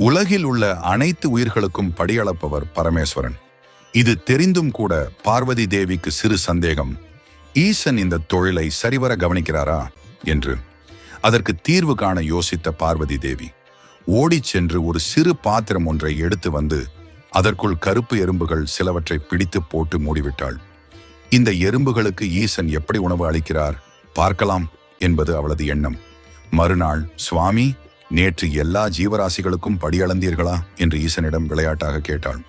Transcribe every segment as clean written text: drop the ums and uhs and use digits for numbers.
உலகில் உள்ள அனைத்து உயிர்களுக்கும் படியளப்பவர் பரமேஸ்வரன். இது தெரிந்தும் கூட பார்வதி தேவிக்கு சிறு சந்தேகம். ஈசன் இந்த தொழிலை சரிவர கவனிக்கிறாரா என்று. அதற்கு தீர்வு காண யோசித்த பார்வதி தேவி ஓடிச் சென்று ஒரு சிறு பாத்திரம் ஒன்றை எடுத்து வந்து அதற்குள் கருப்பு எறும்புகள் சிலவற்றை பிடித்து போட்டு மூடிவிட்டாள். இந்த எறும்புகளுக்கு ஈசன் எப்படி உணவு அளிக்கிறார் பார்க்கலாம் என்பது அவளது எண்ணம். மறுநாள், சுவாமி, நேற்று எல்லா ஜீவராசிகளுக்கும் படியளந்தீர்களா என்று ஈசனிடம் விளையாட்டாக கேட்டாள்.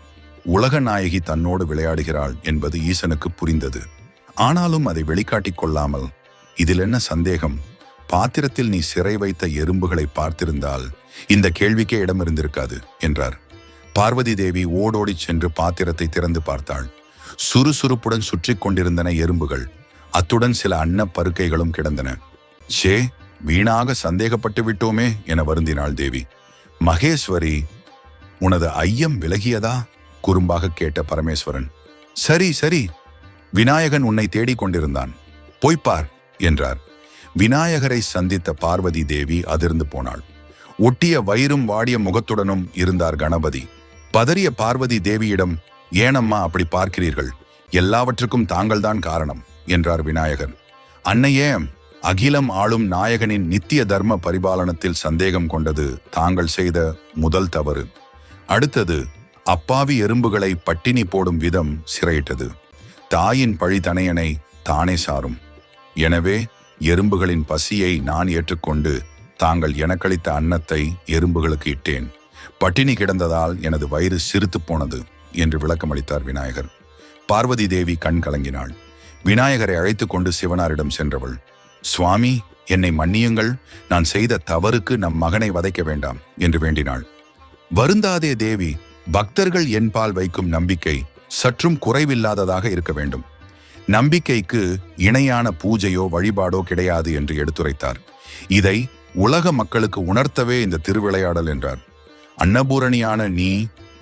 உலக நாயகி தன்னோடு விளையாடுகிறாள் என்பது ஈசனுக்கு புரிந்தது. ஆனாலும் அதை வெளிக்காட்டிக் கொள்ளாமல், இதில் என்ன சந்தேகம், பாத்திரத்தில் நீ சிறை வைத்த எறும்புகளை பார்த்திருந்தால் இந்த கேள்விக்கே இடம் இருந்திருக்காது என்றார். பார்வதி தேவி ஓடோடி சென்று பாத்திரத்தை திறந்து பார்த்தாள். சுறுசுறுப்புடன் சுற்றி கொண்டிருந்தன எறும்புகள். அத்துடன் சில அன்னப்பருக்கைகளும் கிடந்தன. ஷே, வீணாக சந்தேகப்பட்டு விட்டோமே என வருந்தினாள் தேவி. மகேஸ்வரி, உனது ஐயம் விலகியதா குறும்பாக கேட்ட பரமேஸ்வரன், சரி சரி, விநாயகன் உன்னை தேடிக் கொண்டிருந்தான், போய்ப்பார் என்றார். விநாயகரை சந்தித்த பார்வதி தேவி அதிர்ந்து போனாள். ஒட்டிய வயிறும் வாடிய முகத்துடனும் இருந்தார் கணபதி. பதறிய பார்வதி தேவியிடம், ஏனம்மா அப்படி பார்க்கிறீர்கள், எல்லாவற்றுக்கும் தாங்கள்தான் காரணம் என்றார் விநாயகர். அன்னையே, அகிலம் ஆளும் நாயகனின் நித்திய தர்ம பரிபாலனத்தில் சந்தேகம் கொண்டது தாங்கள் செய்த முதல் தவறு. அடுத்தது, அப்பாவி எறும்புகளை பட்டினி போடும் விதம் சிறையிட்டது. தாயின் பழி தனையனை தானே சாரும். எனவே எறும்புகளின் பசியை நான் ஏற்றுக்கொண்டு தாங்கள் எனக்களித்த அன்னத்தை எறும்புகளுக்கு இட்டேன். பட்டினி கிடந்ததால் எனது வயிறு சிறுத்து போனது என்று விளக்கமளித்தார் விநாயகர். பார்வதி தேவி கண் கலங்கினாள். விநாயகரை அழைத்து கொண்டு சிவனாரிடம் சென்றவள், சுவாமி, என்னை மன்னியுங்கள், நான் செய்த தவறுக்கு நம் மகனை வதைக்க வேண்டாம் என்று வேண்டினாள். வருந்தாதே தேவி, பக்தர்கள் என்பால் வைக்கும் நம்பிக்கை சற்றும் குறைவில்லாததாக இருக்க வேண்டும். நம்பிக்கைக்கு இணையான பூஜையோ வழிபாடோ கிடையாது என்று எடுத்துரைத்தார். இதை உலக மக்களுக்கு உணர்த்தவே இந்த திருவிளையாடல் என்றார். அன்னபூரணியான நீ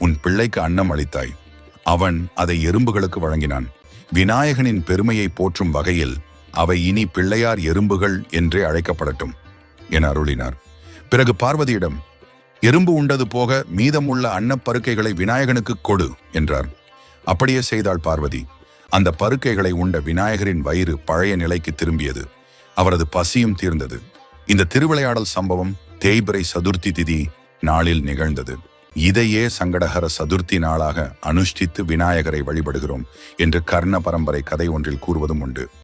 உன் பிள்ளைக்கு அன்னம் அளித்தாய். அவன் அதை எறும்புகளுக்கு வழங்கினான். விநாயகனின் பெருமையை போற்றும் வகையில் அவை இனி பிள்ளையார் எறும்புகள் என்றே அழைக்கப்படட்டும் என அருளினார். பிறகு பார்வதியிடம், எறும்பு உண்டது போக மீதமுள்ள அன்னப்பருக்கைகளை விநாயகனுக்கு கொடு என்றார். அப்படியே செய்தாள் பார்வதி. அந்த பருக்கைகளை உண்ட விநாயகரின் வயிறு பழைய நிலைக்கு திரும்பியது. அவரது பசியும் தீர்ந்தது. இந்த திருவிளையாடல் சம்பவம் தேய்பிறை சதுர்த்தி திதி நாளில் நிகழ்ந்தது. இதையே சங்கடஹர சதுர்த்தி நாளாக அனுஷ்டித்து விநாயகரை வழிபடுகிறோம் என்று கர்ண பரம்பரை கதை ஒன்றில் கூறுவதும் உண்டு.